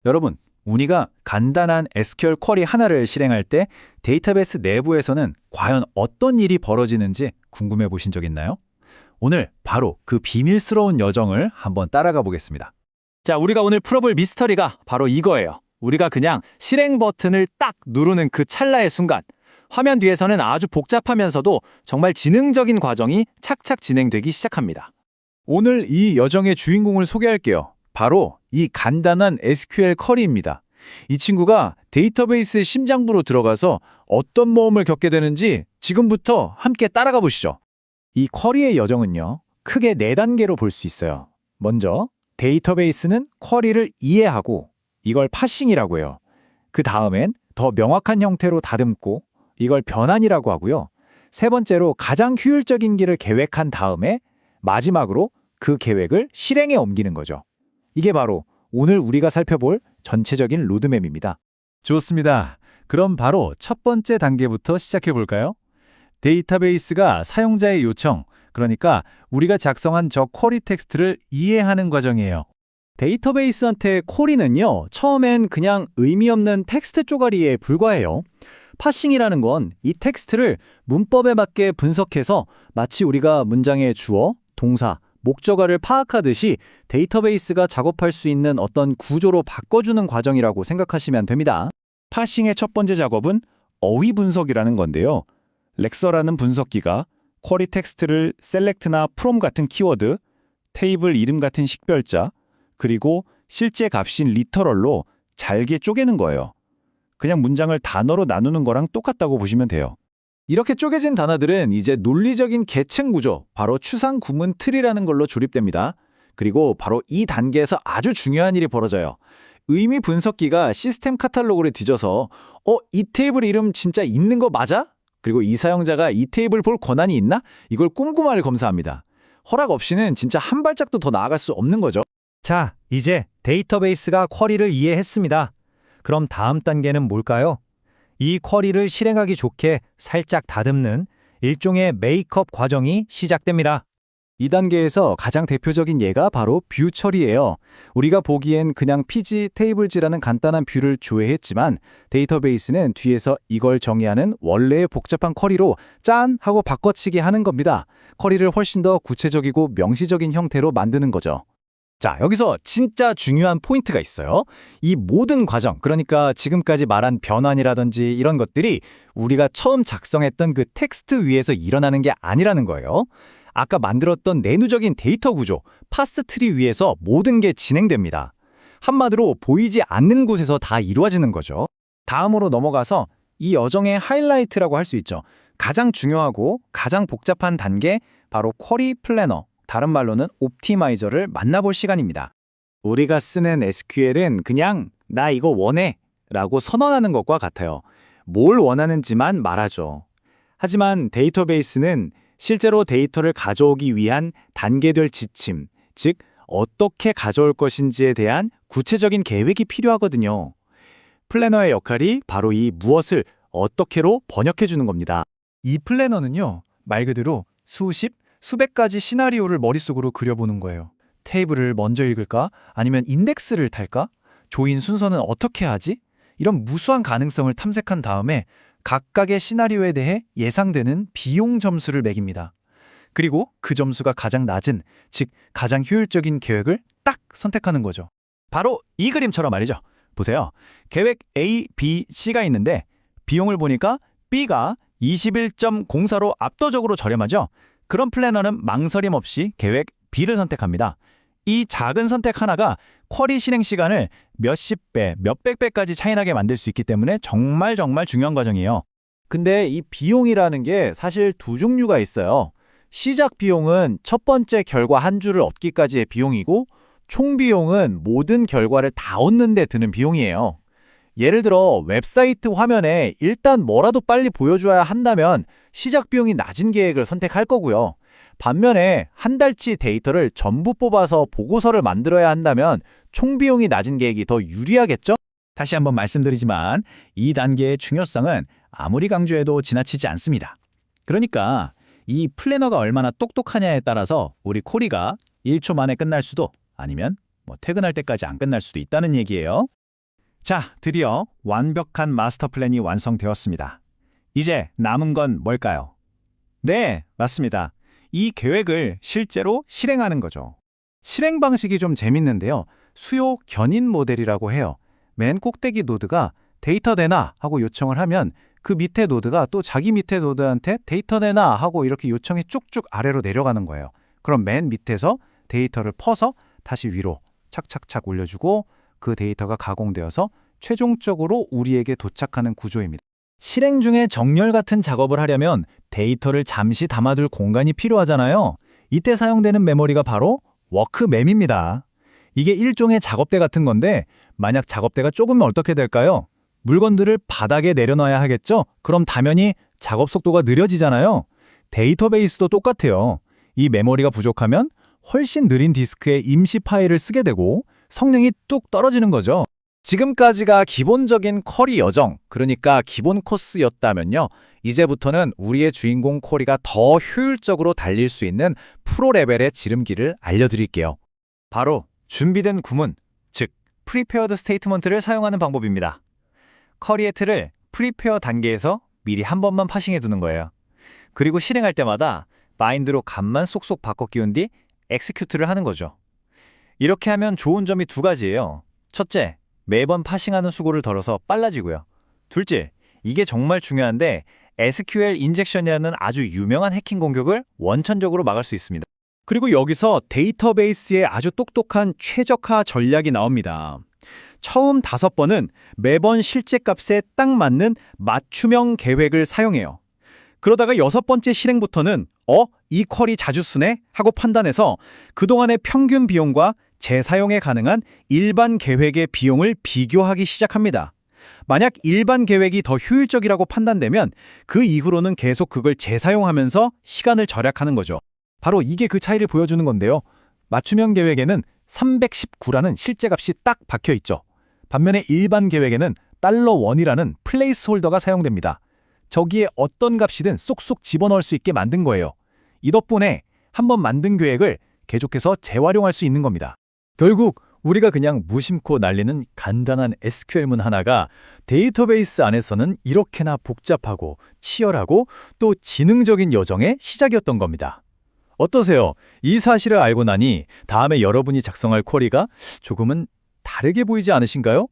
여러분, 우리가 간단한 SQL 쿼리 하나를 실행할 때 데이터베이스 내부에서는 과연 어떤 일이 벌어지는지 궁금해 보신 적 있나요? 오늘 바로 그 비밀스러운 여정을 한번 따라가 보겠습니다. 자, 우리가 오늘 풀어볼 미스터리가 바로 이거예요. 우리가 그냥 실행 버튼을 딱 누르는 그 찰나의 순간, 화면 뒤에서는 아주 복잡하면서도 정말 지능적인 과정이 착착 진행되기 시작합니다. 오늘 이 여정의 주인공을 소개할게요. 바로 이 간단한 SQL 쿼리입니다. 이 친구가 데이터베이스의 심장부로 들어가서 어떤 모험을 겪게 되는지 지금부터 함께 따라가 보시죠. 이 쿼리의 여정은요, 크게 4단계로 볼 수 있어요. 먼저 데이터베이스는 쿼리를 이해하고 이걸 파싱이라고 해요. 그 다음엔 더 명확한 형태로 다듬고 이걸 변환이라고 하고요. 세 번째로 가장 효율적인 길을 계획한 다음에 마지막으로 그 계획을 실행에 옮기는 거죠. 이게 바로 오늘 우리가 살펴볼 전체적인 로드맵입니다. 좋습니다. 그럼 바로 첫 번째 단계부터 시작해 볼까요? 데이터베이스가 사용자의 요청, 그러니까 우리가 작성한 저 쿼리 텍스트를 이해하는 과정이에요. 데이터베이스한테 쿼리는요, 처음엔 그냥 의미 없는 텍스트 쪼가리에 불과해요. 파싱이라는 건 이 텍스트를 문법에 맞게 분석해서 마치 우리가 문장의 주어, 동사, 목적어를 파악하듯이 데이터베이스가 작업할 수 있는 어떤 구조로 바꿔주는 과정이라고 생각하시면 됩니다. 파싱의 첫 번째 작업은 어휘 분석이라는 건데요. 렉서라는 분석기가 쿼리 텍스트를 셀렉트나 프롬 같은 키워드, 테이블 이름 같은 식별자, 그리고 실제 값인 리터럴로 잘게 쪼개는 거예요. 그냥 문장을 단어로 나누는 거랑 똑같다고 보시면 돼요. 이렇게 쪼개진 단어들은 이제 논리적인 계층 구조, 바로 추상 구문 틀이라는 걸로 조립됩니다. 그리고 바로 이 단계에서 아주 중요한 일이 벌어져요. 의미 분석기가 시스템 카탈로그를 뒤져서 이 테이블 이름 진짜 있는 거 맞아? 그리고 이 사용자가 이 테이블 볼 권한이 있나? 이걸 꼼꼼하게 검사합니다. 허락 없이는 진짜 한 발짝도 더 나아갈 수 없는 거죠. 자, 이제 데이터베이스가 쿼리를 이해했습니다. 그럼 다음 단계는 뭘까요? 이 쿼리를 실행하기 좋게 살짝 다듬는 일종의 메이크업 과정이 시작됩니다. 이 단계에서 가장 대표적인 예가 바로 뷰 처리예요. 우리가 보기엔 그냥 PG 테이블즈라는 간단한 뷰를 조회했지만 데이터베이스는 뒤에서 이걸 정의하는 원래의 복잡한 쿼리로 짠! 하고 바꿔치기 하는 겁니다. 쿼리를 훨씬 더 구체적이고 명시적인 형태로 만드는 거죠. 자, 여기서 진짜 중요한 포인트가 있어요. 이 모든 과정, 그러니까 지금까지 말한 변환이라든지 이런 것들이 우리가 처음 작성했던 그 텍스트 위에서 일어나는 게 아니라는 거예요. 아까 만들었던 내누적인 데이터 구조, 파스 트리 위에서 모든 게 진행됩니다. 한마디로 보이지 않는 곳에서 다 이루어지는 거죠. 다음으로 넘어가서 이 여정의 하이라이트라고 할 수 있죠. 가장 중요하고 가장 복잡한 단계, 바로 쿼리 플래너, 다른 말로는 옵티마이저를 만나볼 시간입니다. 우리가 쓰는 SQL은 그냥 나 이거 원해 라고 선언하는 것과 같아요. 뭘 원하는지만 말하죠. 하지만 데이터베이스는 실제로 데이터를 가져오기 위한 단계별 지침, 즉 어떻게 가져올 것인지에 대한 구체적인 계획이 필요하거든요. 플래너의 역할이 바로 이 무엇을 어떻게로 번역해 주는 겁니다. 이 플래너는요, 말 그대로 수백 가지 시나리오를 머릿속으로 그려보는 거예요. 테이블을 먼저 읽을까? 아니면 인덱스를 탈까? 조인 순서는 어떻게 하지? 이런 무수한 가능성을 탐색한 다음에 각각의 시나리오에 대해 예상되는 비용 점수를 매깁니다. 그리고 그 점수가 가장 낮은, 즉 가장 효율적인 계획을 딱 선택하는 거죠. 바로 이 그림처럼 말이죠. 보세요. 계획 A, B, C가 있는데 비용을 보니까 B가 21.04로 압도적으로 저렴하죠. 그런 플래너는 망설임 없이 계획 B를 선택합니다. 이 작은 선택 하나가 쿼리 실행 시간을 몇십 배, 몇백 배까지 차이나게 만들 수 있기 때문에 정말 중요한 과정이에요. 근데 이 비용이라는 게 사실 두 종류가 있어요. 시작 비용은 첫 번째 결과 한 줄을 얻기까지의 비용이고, 총 비용은 모든 결과를 다 얻는 데 드는 비용이에요. 예를 들어 웹사이트 화면에 일단 뭐라도 빨리 보여줘야 한다면 시작 비용이 낮은 계획을 선택할 거고요. 반면에 한 달치 데이터를 전부 뽑아서 보고서를 만들어야 한다면 총 비용이 낮은 계획이 더 유리하겠죠? 다시 한번 말씀드리지만 이 단계의 중요성은 아무리 강조해도 지나치지 않습니다. 그러니까 이 플래너가 얼마나 똑똑하냐에 따라서 우리 쿼리가 1초 만에 끝날 수도, 아니면 퇴근할 때까지 안 끝날 수도 있다는 얘기예요. 자, 드디어 완벽한 마스터 플랜이 완성되었습니다. 이제 남은 건 뭘까요? 네, 맞습니다. 이 계획을 실제로 실행하는 거죠. 실행 방식이 좀 재밌는데요. 수요 견인 모델이라고 해요. 맨 꼭대기 노드가 데이터 내놔 하고 요청을 하면 그 밑에 노드가 또 자기 밑에 노드한테 데이터 내놔 하고 이렇게 요청이 쭉쭉 아래로 내려가는 거예요. 그럼 맨 밑에서 데이터를 퍼서 다시 위로 착착착 올려주고 그 데이터가 가공되어서 최종적으로 우리에게 도착하는 구조입니다. 실행 중에 정렬 같은 작업을 하려면 데이터를 잠시 담아둘 공간이 필요하잖아요. 이때 사용되는 메모리가 바로 워크mem입니다. 이게 일종의 작업대 같은 건데 만약 작업대가 좁으면 어떻게 될까요? 물건들을 바닥에 내려놔야 하겠죠? 그럼 당연히 작업 속도가 느려지잖아요. 데이터베이스도 똑같아요. 이 메모리가 부족하면 훨씬 느린 디스크에 임시 파일을 쓰게 되고 성능이 뚝 떨어지는 거죠. 지금까지가 기본적인 쿼리 여정, 그러니까 기본 코스였다면요. 이제부터는 우리의 주인공 쿼리가 더 효율적으로 달릴 수 있는 프로 레벨의 지름길을 알려드릴게요. 바로 준비된 구문, 즉 프리페어드 스테이트먼트를 사용하는 방법입니다. 쿼리의 틀을 프리페어 단계에서 미리 한 번만 파싱해 두는 거예요. 그리고 실행할 때마다 바인드로 값만 쏙쏙 바꿔 끼운 뒤 엑스큐트를 하는 거죠. 이렇게 하면 좋은 점이 두 가지예요. 첫째, 매번 파싱하는 수고를 덜어서 빨라지고요. 둘째, 이게 정말 중요한데 SQL 인젝션이라는 아주 유명한 해킹 공격을 원천적으로 막을 수 있습니다. 그리고 여기서 데이터베이스의 아주 똑똑한 최적화 전략이 나옵니다. 처음 5번은 매번 실제 값에 딱 맞는 맞춤형 계획을 사용해요. 그러다가 6번째 실행부터는 이 쿼리 자주 쓰네? 하고 판단해서 그동안의 평균 비용과 재사용에 가능한 일반 계획의 비용을 비교하기 시작합니다. 만약 일반 계획이 더 효율적이라고 판단되면 그 이후로는 계속 그걸 재사용하면서 시간을 절약하는 거죠. 바로 이게 그 차이를 보여주는 건데요. 맞춤형 계획에는 319라는 실제 값이 딱 박혀 있죠. 반면에 일반 계획에는 $1이라는 플레이스 홀더가 사용됩니다. 저기에 어떤 값이든 쏙쏙 집어넣을 수 있게 만든 거예요. 이 덕분에 한번 만든 계획을 계속해서 재활용할 수 있는 겁니다. 결국 우리가 그냥 무심코 날리는 간단한 SQL문 하나가 데이터베이스 안에서는 이렇게나 복잡하고 치열하고 또 지능적인 여정의 시작이었던 겁니다. 어떠세요? 이 사실을 알고 나니 다음에 여러분이 작성할 쿼리가 조금은 다르게 보이지 않으신가요?